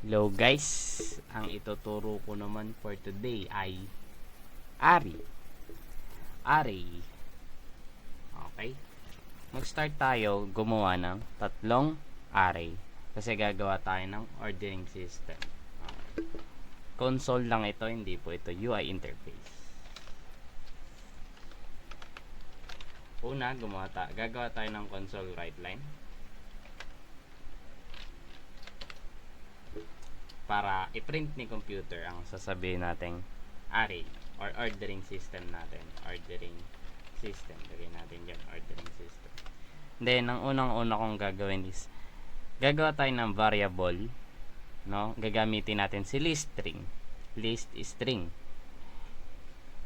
Hello guys, ang ituturo ko naman for today ay array. Array. Okay? Mag-start tayo gumawa ng tatlong array. Kasi gagawa tayo ng ordering system. Okay. Console lang ito, hindi po ito UI interface. Una, gagawa tayo ng console write line. Para i-print ni computer ang sasabihin nating array or ordering system natin. Ordering system. Lagyan natin dyan, ordering system. Then, ang unang-una kong gagawin is gagawa tayo ng variable, no? Gagamitin natin si list string. List string.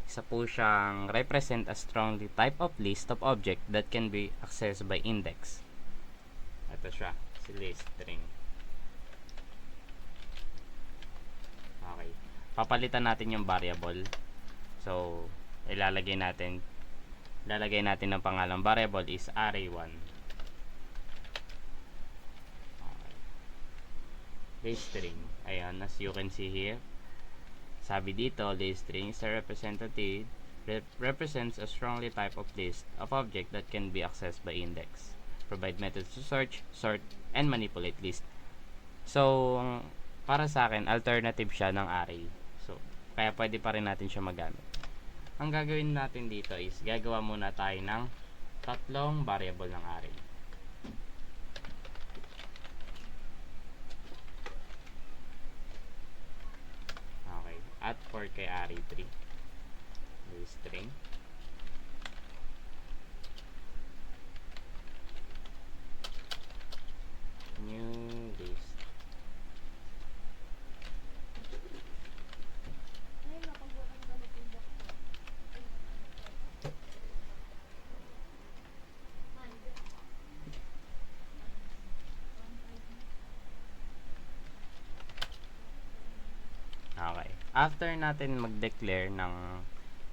Isa po siyang represent a strongly type of list of object that can be accessed by index. Ito siya, si list string. Okay. Papalitan natin yung variable. So, ilalagay natin ng pangalang variable is array1. Okay. List string. Ayan, as you can see here. Sabi dito, list string is a represents a strongly type of list of object that can be accessed by index. Provide methods to search, sort, and manipulate list. So, para sa akin, alternative siya ng array. So, kaya pwede pa rin natin siya magamit. Ang gagawin natin dito is, gagawa muna tayo ng tatlong variable ng array. Okay. At for kay array3. List string. New list. Okay. After natin mag-declare ng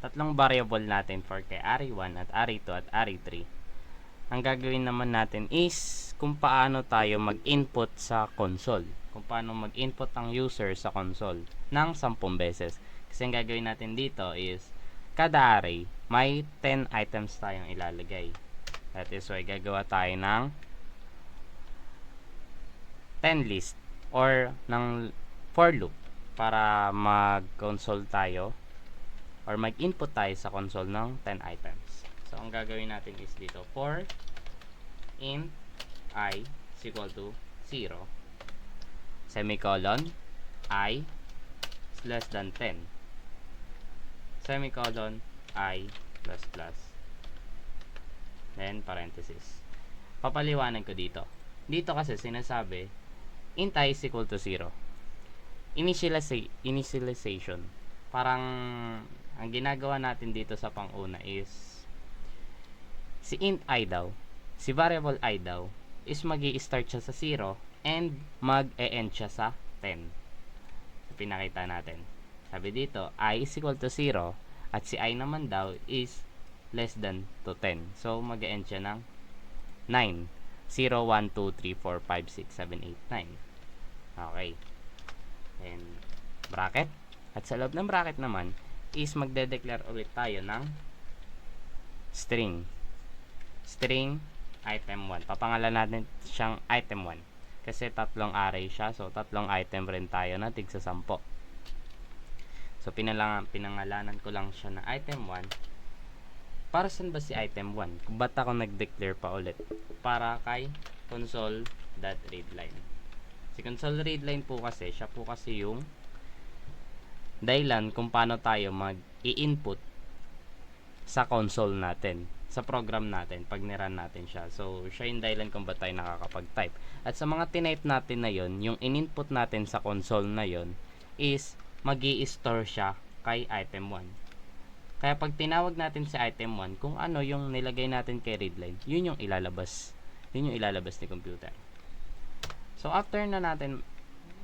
tatlong variable natin for kay array1 at array2 at array3, ang gagawin naman natin is kung paano tayo mag-input sa console. Kung paano mag-input ang user sa console ng 10 beses. Kasi ang gagawin natin dito is kada array may 10 items tayong ilalagay. That is why gagawa tayo ng 10 list or ng for loop para mag-console tayo or mag-input tayo sa console ng 10 items. So, ang gagawin natin is dito for int I is equal to 0 semicolon I is less than 10 semicolon I plus plus then parenthesis. Papaliwanag ko dito. Dito kasi sinasabi int I is equal to 0. Initialization. Parang ang ginagawa natin dito sa pang-una is si int I daw, si variable I daw is magi-start siya sa 0 and mag-e-end siya sa 10. So, pinakita natin. Sabi dito, I is equal to 0 at si I naman daw is less than to 10. So, mag-e-end siya ng 9. 0, 1, 2, 3, 4, 5, 6, 7, 8, 9. Okay. And bracket. At sa loob ng bracket naman is magde-declare ulit tayo ng string. String item 1. Papangalan natin siyang item 1. Kasi tatlong array siya. So, tatlong item rin tayo na tig sa 10. So, pinangalanan ko lang siya na item 1. Para saan ba si item 1? Kung ba't ako nag-declare pa ulit? Para kay console.readline. Si console readline po kasi, siya po kasi yung dahilan kung paano tayo mag-i-input sa console natin, sa program natin, pag nirun natin siya. So, siya yung dahilan kung ba't tayo nakakapag-type. At sa mga tinype natin na yon, yung in-input natin sa console na yon is mag-i-store siya kay item 1. Kaya pag tinawag natin si item 1, kung ano yung nilagay natin kay readline, yun yung ilalabas. Yun yung ilalabas ni computer. So, after na natin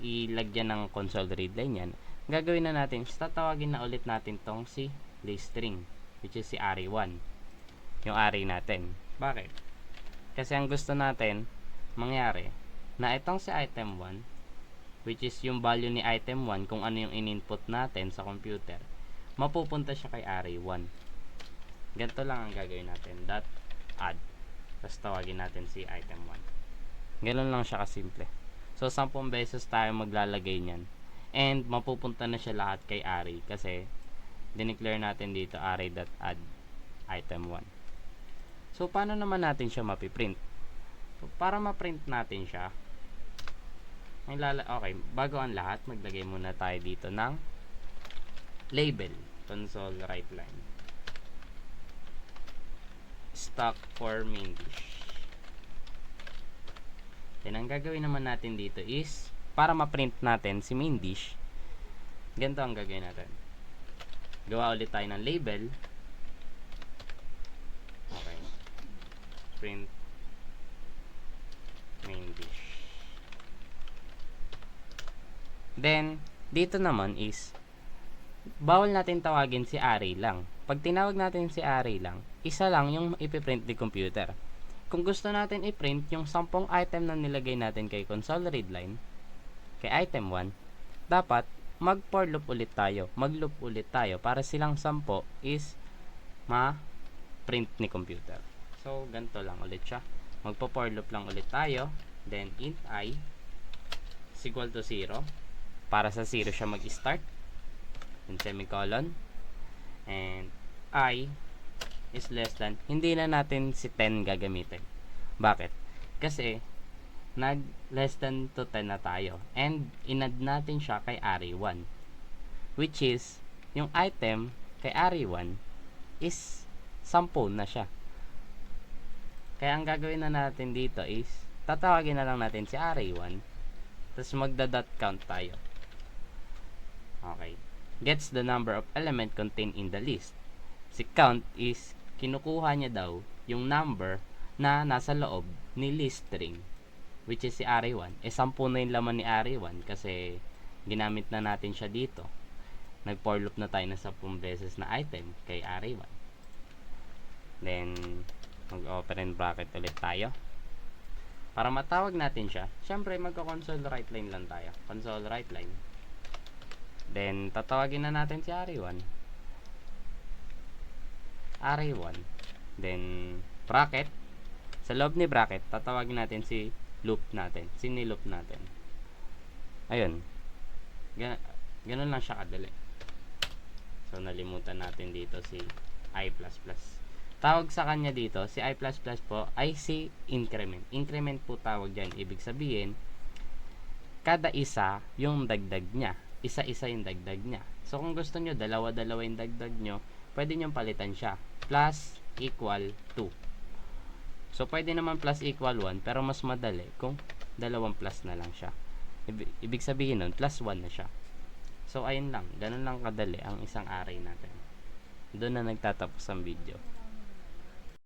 ilagyan ng console readline yan, gagawin na natin, tatawagin na ulit natin tong si list string, which is si array1. Yung array natin. Bakit? Kasi ang gusto natin mangyari, na itong si item 1 which is yung value ni item 1 kung ano yung in-input natin sa computer, mapupunta siya kay array 1. Ganito lang ang gagawin natin, dot add, tapos tawagin natin si item 1. Ganun lang siya kasimple. So 10 beses tayo maglalagay niyan, and mapupunta na siya lahat kay array kasi dineclare natin dito array.add item 1. So paano naman natin siya mapiprint? So, para ma-print natin siya, okay, bago ang lahat, maglagay muna tayo dito ng label, console write line, stock for main dish. Then ang gagawin naman natin dito is, para ma-print natin si main dish, ganito ang gagawin natin. Gawa ulit tayo ng label. Okay, print main dish. Then, dito naman is, bawal natin tawagin si array lang. Pag tinawag natin si array lang, isa lang yung ipiprint ni computer. Kung gusto natin i-print yung 10 item na nilagay natin kay console readline, kay item 1, dapat mag-for loop ulit tayo. Mag-loop ulit tayo para silang 10 is ma-print ni computer. So, ganito lang ulit siya. Magpo-for loop lang ulit tayo. Then, int I is equal to 0. Para sa 0 siya mag-start. Then, semicolon. And, I is less than. Hindi na natin si 10 gagamitin. Bakit? Kasi, nag less than to 10 na tayo. And, inad natin siya kay array 1. Which is, yung item kay array 1 is 10 na siya. Kaya, ang gagawin na natin dito is, tatawagin na lang natin si array 1. Tapos, magda-dot count tayo. Okay. Gets the number of element contained in the list. Si count is, kinukuha niya daw yung number na nasa loob ni list string, which is si array 1. 10 na yung laman ni array 1 kasi ginamit na natin siya dito. Nag-for loop na tayo na 10 beses na item kay array 1. Then, mag-open bracket ulit tayo. Para matawag natin siya, syempre magka-console write line lang tayo. Console write line. Then, tatawagin na natin si array 1. Array 1. Then, bracket. Sa loob ni bracket, tatawagin natin si loop natin. Sini-loop natin. Ayun. Ganun lang siya kadali. So, nalimutan natin dito si I++. Tawag sa kanya dito, si I++ po, ay si increment. Increment po tawag dyan. Ibig sabihin, kada isa yung dagdag niya. Isa-isa yung dagdag niya. So, kung gusto nyo, dalawa-dalawa yung dagdag nyo, pwede nyo palitan siya. Plus equal 2. So, pwede naman plus equal 1, pero mas madali kung dalawang plus na lang siya. Ibig sabihin nun, plus 1 na siya. So, ayun lang. Ganun lang kadali ang isang array natin. Doon na nagtatapos ang video.